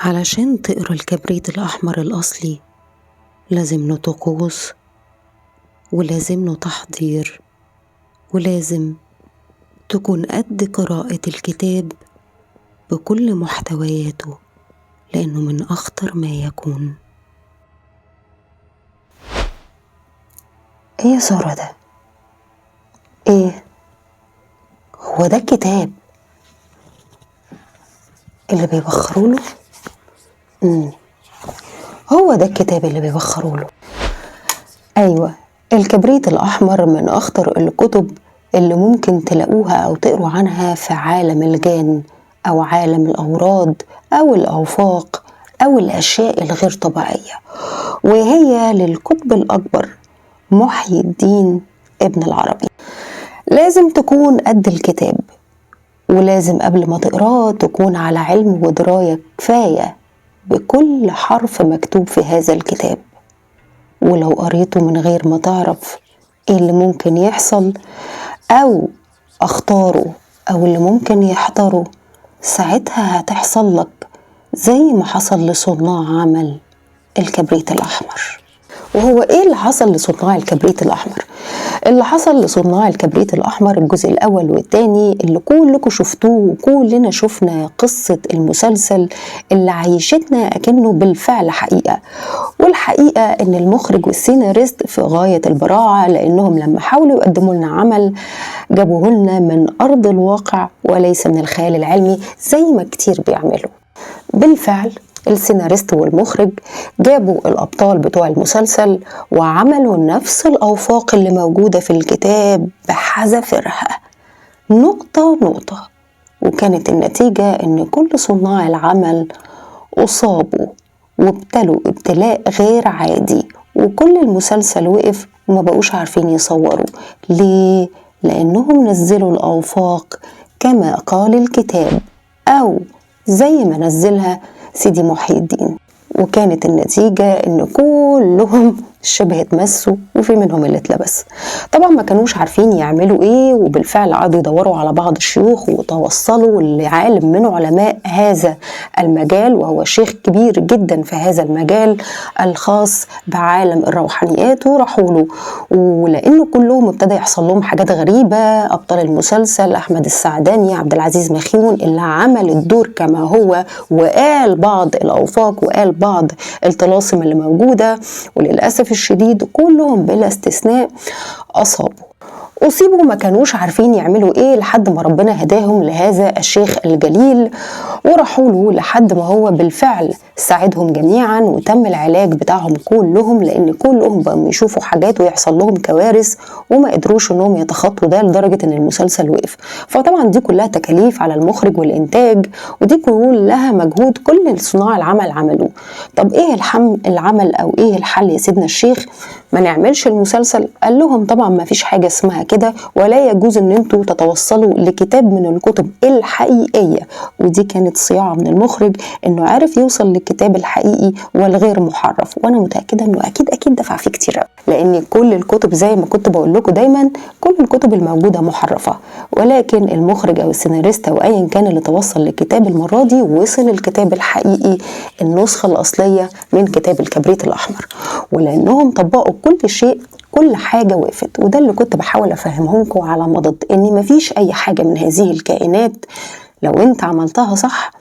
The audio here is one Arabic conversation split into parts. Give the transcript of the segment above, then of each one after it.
علشان تقرا الكبريت الأحمر الأصلي لازم له طقوس، ولازم له تحضير، ولازم تكون قد قراءة الكتاب بكل محتوياته، لأنه من أخطر ما يكون. ايه يا سارة ده؟ ايه هو ده الكتاب اللي بيبخروله؟ هو ده الكتاب اللي بيبخروله. ايوه، الكبريت الأحمر من أخطر الكتب اللي ممكن تلاقوها أو تقروا عنها في عالم الجان أو عالم الأوراد أو الأوفاق أو الأشياء الغير طبيعية، وهي للقطب الأكبر محي الدين ابن العربي. لازم تكون قد الكتاب، ولازم قبل ما تقراه تكون على علم ودراية كفاية بكل حرف مكتوب في هذا الكتاب. ولو قريته من غير ما تعرف ايه اللي ممكن يحصل او اخطاره او اللي ممكن يحضره، ساعتها هتحصل لك زي ما حصل لصناع عمل الكبريت الأحمر. وهو ايه اللي حصل لصناع الكبريت الأحمر؟ اللي حصل لصناع الكبريت الأحمر الجزء الأول والتاني اللي كلكم شفتوه، وكلنا شفنا قصة المسلسل اللي عيشتنا أكنه بالفعل حقيقة. والحقيقة إن المخرج والسيناريست في غاية البراعة، لأنهم لما حاولوا يقدموا لنا عمل جابوه لنا من أرض الواقع وليس من الخيال العلمي زي ما كتير بيعملوا. بالفعل السيناريست والمخرج جابوا الأبطال بتوع المسلسل وعملوا نفس الأوفاق اللي موجودة في الكتاب بحذافيرها نقطة نقطة، وكانت النتيجة إن كل صناع العمل أصابوا وابتلوا ابتلاء غير عادي، وكل المسلسل وقف وما بقوش عارفين يصوروا. ليه؟ لأنهم نزلوا الأوفاق كما قال الكتاب أو زي ما نزلها سيدي محي الدين، وكانت النتيجة ان كلهم شبه اتمسوا وفي منهم اللي اتلبس. طبعا ما كانوش عارفين يعملوا ايه، وبالفعل قعدوا يدوروا على بعض الشيوخ وتوصلوا لعالم من علماء هذا المجال، وهو شيخ كبير جدا في هذا المجال الخاص بعالم الروحانيات، وراحوا له. ولانه كلهم ابتدى يحصل لهم حاجات غريبة، ابطال المسلسل احمد السعداني، عبد العزيز مخيون اللي عمل الدور كما هو وقال بعض الاوفاق وقال بعض الطلاسم اللي موجودة، وللأسف الشديد كلهم بلا استثناء أصيبوا ما كانوش عارفين يعملوا ايه، لحد ما ربنا هداهم لهذا الشيخ الجليل وراحوا له، لحد ما هو بالفعل ساعدهم جميعا وتم العلاج بتاعهم كلهم، لان كلهم بقوا يشوفوا حاجات ويحصل لهم كوارث وما قدروش انهم يتخطوا ده، لدرجة ان المسلسل وقف. فطبعا دي كلها تكاليف على المخرج والانتاج، ودي كلها مجهود كل صناع العمل عملوه. طب ايه العمل او ايه الحل يا سيدنا الشيخ؟ ما نعملش المسلسل؟ قال لهم طبعا ما فيش حاجة اسمها كده، ولا يجوز ان انتوا تتوصلوا لكتاب من الكتب الحقيقية. ودي كانت صياعة من المخرج انه عارف يوصل للكتاب الحقيقي والغير محرف، وانا متأكدة انه اكيد دفع فيه كتير، لان كل الكتب زي ما كنت بقول لكم دايما كل الكتب الموجودة محرفة، ولكن المخرج او السيناريست او ايا كان اللي توصل للكتاب المرة دي وصل الكتاب الحقيقي، النسخة الاصلية من كتاب الكبريت الاحمر. ولانهم طبقوا كل شيء كل حاجة وقفت، وده اللي كنت بحاول افهمهمكم على مضض ان مفيش اي حاجة من هذه الكائنات لو انت عملتها صح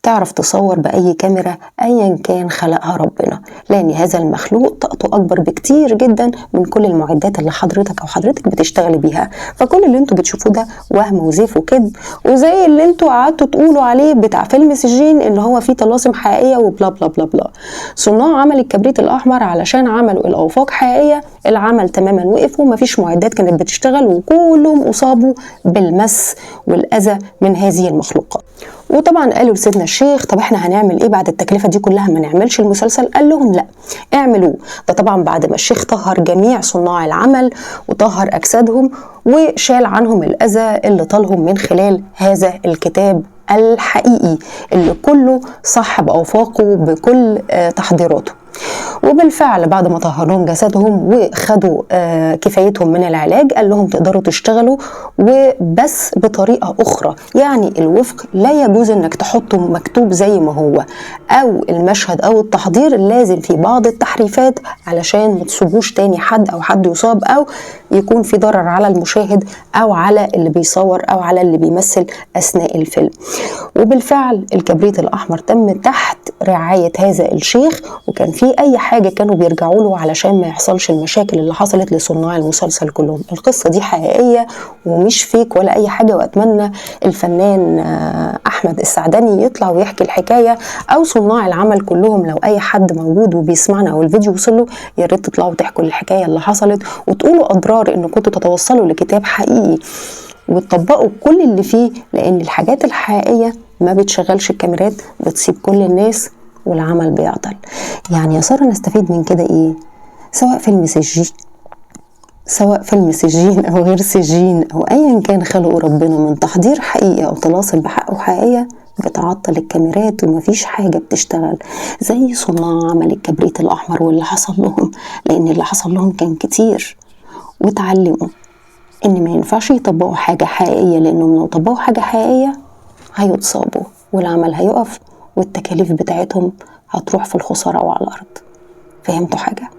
تعرف تصور بأي كاميرا أيا كان خلقها ربنا، لأن هذا المخلوق طاقته أكبر بكتير جدا من كل المعدات اللي حضرتك بتشتغلي بيها. فكل اللي انتوا بتشوفوه ده وهم وزيف وكذب، وزي اللي انتوا قعدتوا تقولوا عليه بتاع فيلم سجين ان هو فيه طلاسم حقيقية وبلا بلا بلا بلا. صناع عمل الكبريت الأحمر علشان عملوا الأوفاق حقيقية، العمل تماما وقف ومفيش معدات كانت بتشتغل، وكلهم أصابوا بالمس والأذى من هذه المخلوقات. وطبعا قالوا لسيدنا الشيخ طب احنا هنعمل ايه بعد التكلفة دي كلها؟ ما نعملش المسلسل؟ قال لهم لا اعملوه. ده طبعا بعد ما الشيخ طهر جميع صناع العمل وطهر اجسادهم وشال عنهم الاذى اللي طالهم من خلال هذا الكتاب الحقيقي اللي كله صح بأوفاقه بكل تحضيراته. وبالفعل بعد ما طهر لهم جسدهم وخدوا كفايتهم من العلاج، قال لهم تقدروا تشتغلوا وبس بطريقة أخرى. يعني الوفق لا يجوز انك تحطه مكتوب زي ما هو، أو المشهد أو التحضير لازم في بعض التحريفات علشان ما تصيبوش تاني حد أو حد يصاب أو يكون في ضرر على المشاهد أو على اللي بيصور أو على اللي بيمثل أثناء الفيلم. وبالفعل الكبريت الأحمر تم تحت رعاية هذا الشيخ، وكان في أي حاجة كانوا بيرجعوا له علشان ما يحصلش المشاكل اللي حصلت لصناع المسلسل كلهم. القصة دي حقيقية ومش فيك ولا أي حاجة، وأتمنى الفنان أحمد السعدني يطلع ويحكي الحكاية، أو صناع العمل كلهم لو أي حد موجود وبيسمعنا أو الفيديو وصله، يا ريت تطلعوا تحكوا الحكاية اللي حصلت وتقولوا أضرار إن كنتوا تتوصلوا لكتاب حقيقي وتطبقوا كل اللي فيه، لأن الحاجات الحقيقية ما بتشغلش الكاميرات، بتصيب كل الناس والعمل بيعطل. يعني يا سارة نستفيد من كده ايه؟ سواء فيلم سجين او غير سجين او ايا كان خلقه ربنا من تحضير حقيقي او تواصل بحقه حقيقية، بتعطل الكاميرات ومفيش حاجة بتشتغل زي صناع عمل الكبريت الأحمر واللي حصل لهم. لأن اللي حصل لهم كان كتير، وتعلموا إن ما ينفعش يطبقوا حاجة حقيقية، لأنهم لو طبقوا حاجة حقيقية هيتصابوا والعمل هيقف والتكاليف بتاعتهم هتروح في الخسارة وعلى الأرض. فهمتوا حاجة؟